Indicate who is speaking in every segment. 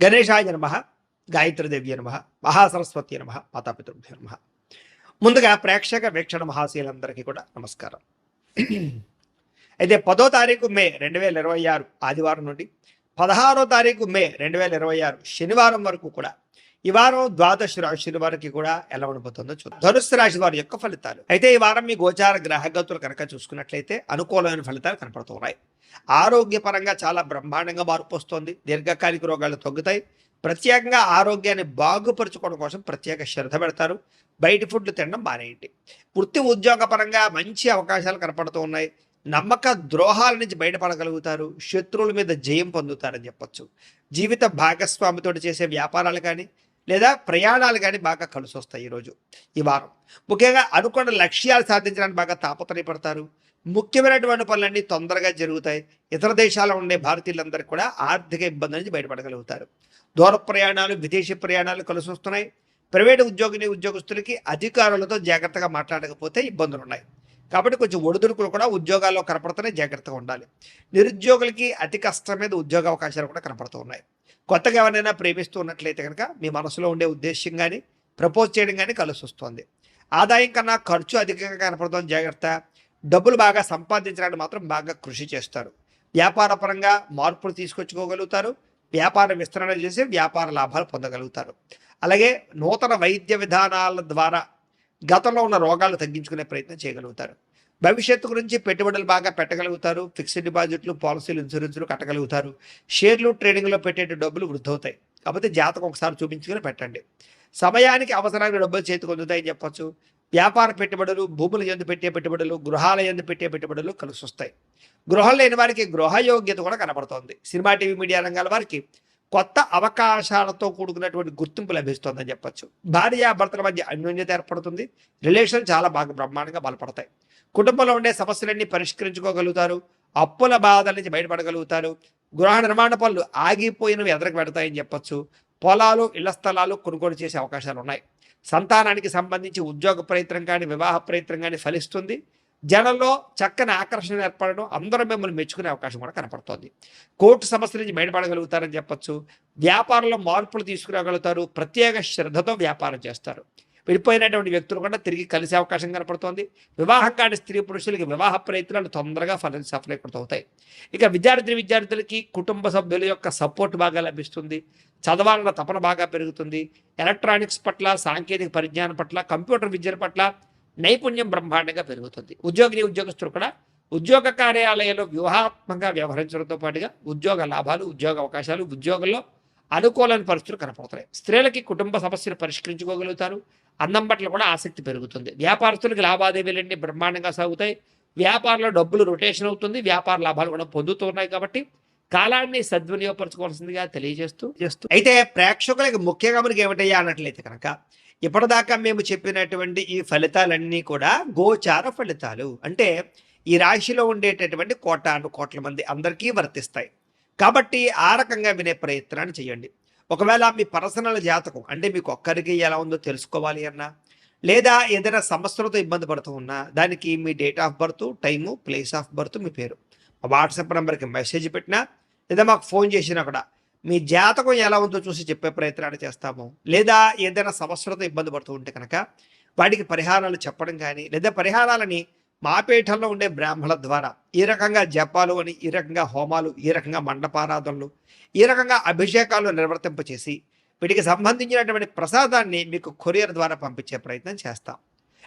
Speaker 1: గణేశాయ నమః, గాయత్రీదేవ్య నమః, మహాసరస్వతి నమః, మాతాపితృభ్యో నమః. ముందుగా ప్రేక్షక వీక్షణ మహాశీలందరికీ కూడా నమస్కారం. అయితే 10వ తారీఖు మే 2026 ఆదివారం నుండి 16వ తారీఖు మే 2026 శనివారం వరకు కూడా ఈ వారం ద్వాదశ రాశుల వారికి కూడా ఎలా ఉండబోతుందో చూద్దాం. ధనుస్సు రాశి వారి యొక్క ఫలితాలు. అయితే ఈ వారం మీ గోచార గ్రహగతులు కనుక చూసుకున్నట్లయితే అనుకూలమైన ఫలితాలు కనపడుతున్నాయి. ఆరోగ్యపరంగా చాలా బ్రహ్మాండంగా మార్పు వస్తుంది. దీర్ఘకాలిక రోగాలు తగ్గుతాయి. ప్రత్యేకంగా ఆరోగ్యాన్ని బాగుపరుచుకోవడం కోసం ప్రత్యేక శ్రద్ధ పెడతారు. బయట ఫుడ్లు తినడం మానేయండి. వృత్తి ఉద్యోగ పరంగా మంచి అవకాశాలు కనపడుతూ ఉన్నాయి. నమ్మక ద్రోహాల నుంచి బయటపడగలుగుతారు. శత్రువుల మీద జయం పొందుతారని చెప్పొచ్చు. జీవిత భాగస్వామితో చేసే వ్యాపారాలు కానీ లేదా ప్రయాణాలు కానీ బాగా కలిసి వస్తాయి ఈరోజు ఈ వారం. ముఖ్యంగా అనుకున్న లక్ష్యాలు సాధించడానికి బాగా తాపత్రయపడతారు. ముఖ్యమైనటువంటి పనులన్నీ తొందరగా జరుగుతాయి. ఇతర దేశాల్లో ఉండే భారతీయులందరూ కూడా ఆర్థిక ఇబ్బంది నుంచి బయటపడగలుగుతారు. దూర ప్రయాణాలు, విదేశీ ప్రయాణాలు కలిసి వస్తున్నాయి. ప్రైవేటు ఉద్యోగస్తులకి అధికారులతో జాగ్రత్తగా మాట్లాడకపోతే ఇబ్బందులు ఉన్నాయి. కాబట్టి కొంచెం ఒడిదుడుకులు కూడా ఉద్యోగాల్లో కనపడుతున్నాయి, జాగ్రత్తగా ఉండాలి. నిరుద్యోగులకి అతి కష్టం మీద ఉద్యోగ అవకాశాలు కూడా కనపడుతూ ఉన్నాయి. కొత్తగా ఎవరైనా ప్రేమిస్తూ ఉన్నట్లయితే కనుక మీ మనసులో ఉండే ఉద్దేశం కానీ ప్రపోజ్ చేయడం కానీ కలిసి వస్తుంది. ఆదాయం కన్నా ఖర్చు అధికంగా కనపడుతుంది, జాగ్రత్త. డబ్బులు బాగా సంపాదించడానికి మాత్రం బాగా కృషి చేస్తారు. వ్యాపార పరంగా మార్పులు తీసుకొచ్చుకోగలుగుతారు. వ్యాపార విస్తరణ చేసి వ్యాపార లాభాలు పొందగలుగుతారు. అలాగే నూతన వైద్య విధానాల ద్వారా గతంలో ఉన్న రోగాలు తగ్గించుకునే ప్రయత్నం చేయగలుగుతారు. భవిష్యత్తు గురించి పెట్టుబడులు బాగా పెట్టగలుగుతారు. ఫిక్స్డ్ డిపాజిట్లు, పాలసీలు, ఇన్సూరెన్సులు కట్టగలుగుతారు. షేర్లు, ట్రేడింగ్లో పెట్టే డబ్బులు వృద్ధి అవుతాయి. కాకపోతే జాతకం ఒకసారి చూపించుకుని పెట్టండి. సమయానికి అవసరానికి డబ్బులు చేతికి అందుతాయని చెప్పొచ్చు. వ్యాపార పెట్టుబడులు, భూముల యందు పెట్టే పెట్టుబడులు, గృహాల యందు పెట్టే పెట్టుబడులు కలిసి వస్తాయి. గృహం లేని వారికి గృహయోగ్యత కూడా కనపడుతోంది. సినిమా, టీవీ, మీడియా రంగాల వారికి కొత్త అవకాశాలతో కూడుకున్నటువంటి గుర్తింపు లభిస్తుందని చెప్పొచ్చు. భార్యాభర్తల మధ్య అన్యోన్యత ఏర్పడుతుంది. రిలేషన్ చాలా బాగా బ్రహ్మాండంగా బలపడతాయి. కుటుంబంలో ఉండే సమస్యలన్నీ పరిష్కరించుకోగలుగుతారు. అప్పుల బాధల నుంచి బయటపడగలుగుతారు. గృహ నిర్మాణ పనులు ఆగిపోయినవి ఎదరకు పెడతాయని చెప్పొచ్చు. పొలాలు, ఇళ్ల స్థలాలు కొనుగోలు చేసే అవకాశాలు ఉన్నాయి. సంతానానికి సంబంధించి ఉద్యోగ ప్రయత్నం కానీ వివాహ ప్రయత్నం కానీ ఫలిస్తుంది. జనంలో చక్కని ఆకర్షణ ఏర్పడడం, అందరూ మిమ్మల్ని మెచ్చుకునే అవకాశం కూడా కనపడుతోంది. కోర్టు సమస్యల నుంచి బయటపడగలుగుతారని చెప్పొచ్చు. వ్యాపారంలో మార్పులు తీసుకురాగలుగుతారు. ప్రత్యేక శ్రద్ధతో వ్యాపారం చేస్తారు. విడిపోయినటువంటి వ్యక్తులు కూడా తిరిగి కలిసే అవకాశం కనపడుతోంది. వివాహం కాని స్త్రీ పురుషులకి వివాహ ప్రయత్నాలు తొందరగా సఫలీకృతమవుతాయి. ఇక విద్యార్థులకి కుటుంబ సభ్యుల యొక్క సపోర్ట్ బాగా లభిస్తుంది. చదవాలన్న తపన బాగా పెరుగుతుంది. ఎలక్ట్రానిక్స్ పట్ల, సాంకేతిక పరిజ్ఞానం పట్ల, కంప్యూటర్ విద్య పట్ల నైపుణ్యం బ్రహ్మాండంగా పెరుగుతుంది. ఉద్యోగస్తులు కూడా ఉద్యోగ కార్యాలయంలో వ్యూహాత్మకంగా వ్యవహరించడంతో పాటుగా ఉద్యోగ లాభాలు, ఉద్యోగ అవకాశాలు, ఉద్యోగంలో అనుకూలమైన పరిస్థితులు కనపడతాయి. స్త్రీలకి కుటుంబ సమస్యలు పరిష్కరించుకోగలుగుతారు. అందం పట్ల కూడా ఆసక్తి పెరుగుతుంది. వ్యాపారస్తులకి లావాదేవీలన్నీ బ్రహ్మాండంగా సాగుతాయి. వ్యాపారంలో డబ్బులు రొటేషన్ అవుతుంది. వ్యాపార లాభాలు కూడా పొందుతున్నాయి. కాబట్టి కాలాన్ని సద్వినియోగపరచుకోవాల్సిందిగా తెలియజేస్తూ అయితే ప్రేక్షకులకి ముఖ్యంగా మనకి ఏమిటయ్యా అన్నట్లయితే కనుక ఇప్పటిదాకా మేము చెప్పినటువంటి ఈ ఫలితాలన్నీ కూడా గోచార ఫలితాలు. అంటే ఈ రాశిలో ఉండేటటువంటి కోట్ల మంది అందరికీ వర్తిస్తాయి. కాబట్టి ఆ రకంగా వినే ప్రయత్నాన్ని చేయండి. ఒకవేళ మీ పర్సనల్ జాతకం అంటే మీకు ఒక్కరికి ఎలా ఉందో తెలుసుకోవాలి అన్నా, లేదా ఏదైనా సమస్యలతో ఇబ్బంది పడుతూ ఉన్నా, దానికి మీ date of birth, time, place of birth, మీ పేరు వాట్సాప్ నెంబర్కి మెసేజ్ పెట్టినా లేదా మాకు ఫోన్ చేసినా కూడా మీ జాతకం ఎలా ఉందో చూసి చెప్పే ప్రయత్నాన్ని చేస్తాము. లేదా ఏదైనా సమస్యలతో ఇబ్బంది పడుతూ ఉంటే కనుక వాటికి పరిహారాలు చెప్పడం కానీ, లేదా పరిహారాలని మా పీఠంలో ఉండే బ్రాహ్మణుల ద్వారా ఈ రకంగా జపాలు అని, ఈ రకంగా హోమాలు, ఈ రకంగా మండపారాధనలు, ఈ రకంగా అభిషేకాలు నిర్వర్తింపచేసి వీటికి సంబంధించినటువంటి ప్రసాదాన్ని మీకు కొరియర్ ద్వారా పంపించే ప్రయత్నం చేస్తాం.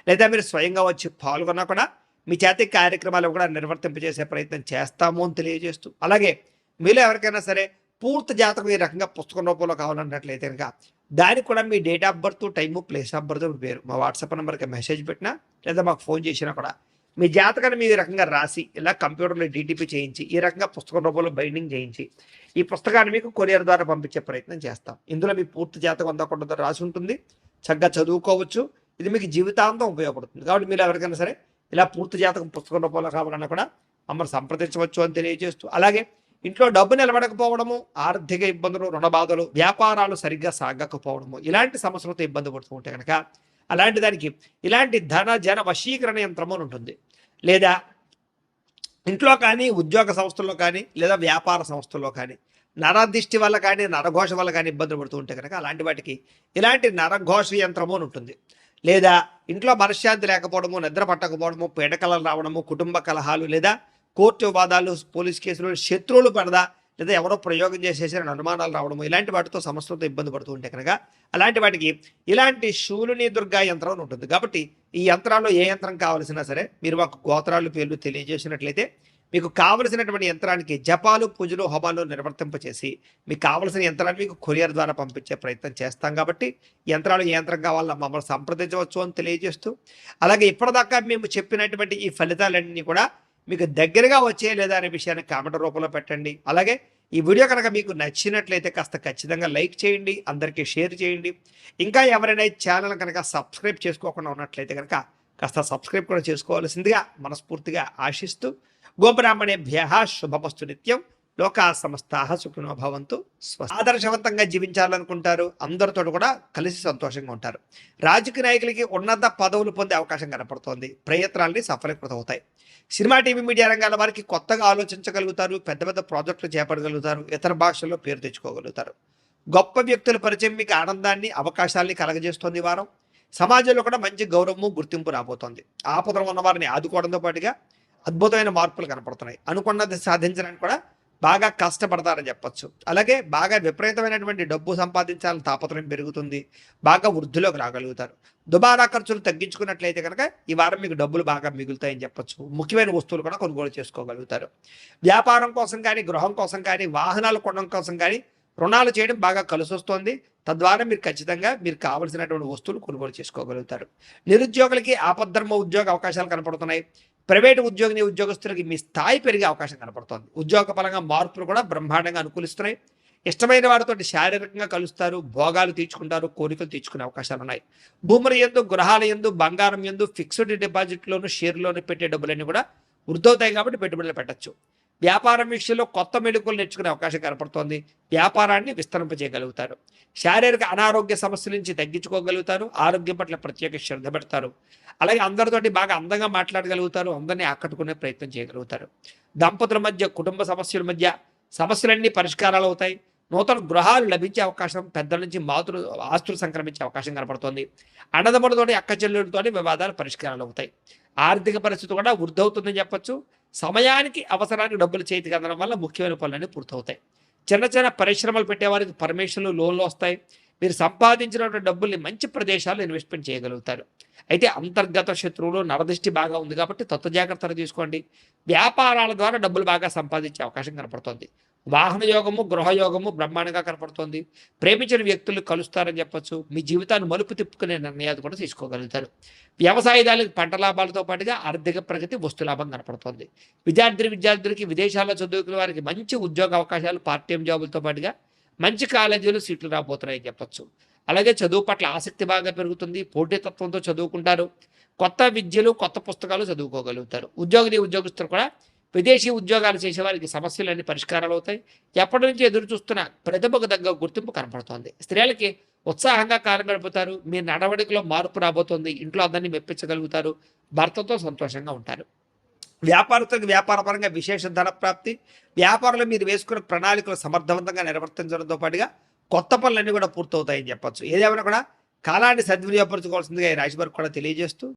Speaker 1: లేదా మీరు స్వయంగా వచ్చి పాల్గొన్నా కూడా మీ చేతి కార్యక్రమాలు కూడా నిర్వర్తింపచేసే ప్రయత్నం చేస్తాము అని తెలియజేస్తూ, అలాగే మీలో ఎవరికైనా సరే పూర్తి జాతకం ఈ రకంగా పుస్తకం రూపంలో కావాలన్నట్లయితే కనుక దానికి కూడా మీ date of birth, time, place of birth, పేరు మా వాట్సాప్ నెంబర్కి మెసేజ్ పెట్టినా లేదా మాకు ఫోన్ చేసినా కూడా మీ జాతకాన్ని మీ రకంగా రాసి ఇలా కంప్యూటర్లో డీటీపీ చేయించి ఈ రకంగా పుస్తకం రూపంలో బైండింగ్ చేయించి ఈ పుస్తకాన్ని మీకు కొరియర్ ద్వారా పంపించే ప్రయత్నం చేస్తాం. ఇందులో మీ పూర్తి జాతకం అంతా కూడా రాసి ఉంటుంది. చక్కగా చదువుకోవచ్చు. ఇది మీకు జీవితాంతం ఉపయోగపడుతుంది. కాబట్టి మీరు ఎవరికైనా సరే ఇలా పూర్తి జాతకం పుస్తకం రూపంలో కావాలన్నా కూడా మమ్మల్ని సంప్రదించవచ్చు అని తెలియజేస్తూ, అలాగే ఇంట్లో డబ్బు నిలబడకపోవడము, ఆర్థిక ఇబ్బందులు, రుణ బాధలు, వ్యాపారాలు సరిగ్గా సాగకపోవడము, ఇలాంటి సమస్యలతో ఇబ్బంది పడుతూ ఉంటే కనుక అలాంటి దానికి ఇలాంటి జన వశీకరణ యంత్రము ఉంటుంది. లేదా ఇంట్లో కానీ, ఉద్యోగ సంస్థల్లో కానీ, లేదా వ్యాపార సంస్థల్లో కానీ నరదిష్టి వల్ల కానీ నరఘోష వల్ల కానీ ఇబ్బందులు పడుతూ ఉంటే కనుక అలాంటి వాటికి ఇలాంటి నరఘోష యంత్రము అని ఉంటుంది. లేదా ఇంట్లో మనశ్శాంతి లేకపోవడము, నిద్ర పట్టకపోవడము, పీడకలలు రావడము, కుటుంబ కలహాలు, లేదా కోర్టు వివాదాలు, పోలీస్ కేసులు, శత్రువులు పడదా, లేదా ఎవరో ప్రయోగం చేసేసారని అనుమానాలు రావడము, ఇలాంటి వాటితో సమస్యలతో ఇబ్బంది పడుతూ ఉంటే కనుక అలాంటి వాటికి ఇలాంటి శూలిని దుర్గా యంత్రం అని ఉంటుంది. కాబట్టి ఈ యంత్రాల్లో ఏ యంత్రం కావలసినా సరే మీరు మాకు గోత్రాలు పేర్లు తెలియజేసినట్లయితే మీకు కావలసినటువంటి యంత్రానికి జపాలు, పూజలు, హోమాలు నిర్వర్తింపచేసి మీకు కావలసిన యంత్రాన్ని మీకు కొరియర్ ద్వారా పంపించే ప్రయత్నం చేస్తాం. కాబట్టి యంత్రాలు ఏ యంత్రం కావాలన్నా మమ్మల్ని సంప్రదించవచ్చు అని తెలియజేస్తూ, అలాగే ఇప్పటిదాకా మేము చెప్పినటువంటి ఈ ఫలితాలన్నీ కూడా మీకు దగ్గరగా వచ్చే లేదా అనే విషయాన్ని కామెంట్ రూపంలో పెట్టండి. అలాగే ఈ వీడియో కనుక మీకు నచ్చినట్లయితే కాస్త ఖచ్చితంగా లైక్ చేయండి, అందరికీ షేర్ చేయండి. ఇంకా ఎవరైనా ఛానల్ కనుక సబ్స్క్రైబ్ చేసుకోకుండా ఉన్నట్లయితే కనుక కాస్త సబ్స్క్రైబ్ కూడా చేసుకోవాల్సిందిగా మనస్ఫూర్తిగా ఆశిస్తూ, గోబ్రాహ్మణేభ్యః శుభమస్తు నిత్యం, లోకా సమస్తాః సుఖినో భవంతు. ఆదర్శవంతంగా జీవించాలనుకుంటారు, అందరితో కూడా కలిసి సంతోషంగా ఉంటారు. రాజకీయ నాయకులకి ఉన్నత పదవులు పొందే అవకాశం కనపడుతోంది. ప్రయత్నాలని సఫలీకృతం అవుతాయి. సినిమా, టీవీ, మీడియా రంగాల వారికి కొత్తగా ఆలోచించగలుగుతారు, పెద్ద పెద్ద ప్రాజెక్టులు చేపట్టగలుగుతారు, ఇతర భాషల్లో పేరు తెచ్చుకోగలుగుతారు. గొప్ప వ్యక్తుల పరిచయం మీకు ఆనందాన్ని, అవకాశాలని కలగజేస్తోంది. ఈ వారం సమాజంలో కూడా మంచి గౌరవము, గుర్తింపు రాబోతోంది. ఆపదలో ఉన్న వారిని ఆదుకోవడంతో పాటుగా అద్భుతమైన మార్పులు కనపడుతున్నాయి. అనుకున్నది సాధించడానికి కూడా బాగా కష్టపడతారని చెప్పొచ్చు. అలాగే బాగా విపరీతమైనటువంటి డబ్బు సంపాదించాలని తాపత్రయం పెరుగుతుంది. బాగా వృద్ధిలోకి రాగలుగుతారు. దుబారా ఖర్చులు తగ్గించుకున్నట్లయితే కనుక ఈ వారం మీకు డబ్బులు బాగా మిగులుతాయని చెప్పొచ్చు. ముఖ్యమైన వస్తువులు కూడా కొనుగోలు చేసుకోగలుగుతారు. వ్యాపారం కోసం కానీ, గృహం కోసం కానీ, వాహనాలు కొనడం కోసం కానీ రుణాలు చేయడం బాగా కలిసి వస్తుంది. తద్వారా మీరు ఖచ్చితంగా మీరు కావలసినటువంటి వస్తువులు కొనుగోలు చేసుకోగలుగుతారు. నిరుద్యోగులకి ఆపద్ధర్మ ఉద్యోగ అవకాశాలు కనపడుతున్నాయి. ప్రైవేటు ఉద్యోగస్తులకి మీ స్థాయి పెరిగే అవకాశం కనపడుతుంది. ఉద్యోగ పరంగా మార్పులు కూడా బ్రహ్మాండంగా అనుకూలిస్తున్నాయి. ఇష్టమైన వారితో శారీరకంగా కలుస్తారు, భోగాలు తీర్చుకుంటారు, కోరికలు తీర్చుకునే అవకాశాలు ఉన్నాయి. భూముల యందు, గృహాల యందు, బంగారం యందు, ఫిక్స్డ్ డిపాజిట్లోను, షేర్లోను పెట్టే డబ్బులన్నీ కూడా వృద్ధవుతాయి. కాబట్టి పెట్టుబడులు పెట్టచ్చు. వ్యాపారం విషయంలో కొత్త మెళుకువలు నేర్చుకునే అవకాశం కనపడుతోంది. వ్యాపారాన్ని విస్తరింపజేయగలుగుతారు. శారీరక అనారోగ్య సమస్యల నుంచి తగ్గించుకోగలుగుతారు. ఆరోగ్యం పట్ల ప్రత్యేక శ్రద్ధ పెడతారు. అలాగే అందరితోటి బాగా అందంగా మాట్లాడగలుగుతారు. అందరినీ ఆకట్టుకునే ప్రయత్నం చేయగలుగుతారు. దంపతుల మధ్య, కుటుంబ సమస్యల మధ్య సమస్యలన్నీ పరిష్కారాలు అవుతాయి. నూతన గృహాలు లభించే అవకాశం, పెద్దల నుంచి ఆస్తులు సంక్రమించే అవకాశం కనపడుతోంది. అన్నదమ్ములతోటి, అక్క చెల్లెలతోటి వివాదాలు పరిష్కారాలు అవుతాయి. ఆర్థిక పరిస్థితి కూడా వృద్ధవుతుందని చెప్పొచ్చు. సమయానికి, అవసరానికి డబ్బులు చేతికి అందడం వల్ల ముఖ్యమైన పనులన్నీ పూర్తవుతాయి. చిన్న చిన్న పరిశ్రమలు పెట్టేవారికి పర్మిషన్లు, లోన్లు వస్తాయి. మీరు సంపాదించినటువంటి డబ్బుల్ని మంచి ప్రదేశాల్లో ఇన్వెస్ట్మెంట్ చేయగలుగుతారు. అయితే అంతర్గత శత్రువులు, నరదృష్టి బాగా ఉంది కాబట్టి తత్వ జాగ్రత్తలు తీసుకోండి. వ్యాపారాల ద్వారా డబ్బులు బాగా సంపాదించే అవకాశం కనపడుతుంది. వాహన యోగము, గృహయోగము బ్రహ్మాండంగా కనపడుతోంది. ప్రేమించిన వ్యక్తులు కలుస్తారని చెప్పొచ్చు. మీ జీవితాన్ని మలుపు తిప్పుకునే నిర్ణయాలు కూడా తీసుకోగలుగుతారు. వ్యవసాయదారులకు పంట లాభాలతో పాటుగా ఆర్థిక ప్రగతి, వస్తు లాభం కనపడుతోంది. విద్యార్థులకి విదేశాల్లో చదువుకునే వారికి మంచి ఉద్యోగ అవకాశాలు, పార్ట్ టైం జాబులతో పాటుగా మంచి కాలేజీలు సీట్లు రాబోతున్నాయని చెప్పొచ్చు. అలాగే చదువు పట్ల ఆసక్తి బాగా పెరుగుతుంది. పోటీతత్వంతో చదువుకుంటారు. కొత్త విద్యలు, కొత్త పుస్తకాలు చదువుకోగలుగుతారు. ఉద్యోగస్తులు కూడా విదేశీ ఉద్యోగాలు చేసేవారికి సమస్యలన్నీ పరిష్కారాలు అవుతాయి. ఎప్పటి నుంచి ఎదురు చూస్తున్న ప్రతిభకు తగ్గ గుర్తింపు కనపడుతోంది. స్త్రీలకి ఉత్సాహంగా కాలం గడుపుతారు. మీ నడవడికలో మార్పు రాబోతోంది. ఇంట్లో అందరినీ మెప్పించగలుగుతారు. భర్తతో సంతోషంగా ఉంటారు. వ్యాపారస్తులకు వ్యాపారపరంగా విశేష ధన ప్రాప్తి. వ్యాపారంలో మీరు వేసుకున్న ప్రణాళికలు సమర్థవంతంగా నిర్వర్తించడంతో పాటుగా కొత్త పనులన్నీ కూడా పూర్తవుతాయని చెప్పొచ్చు. ఏదేమైనా కూడా కాలాన్ని సద్వినియోగపరచుకోవాల్సిందిగా ఈ రాశి వారికి కూడా తెలియజేస్తూ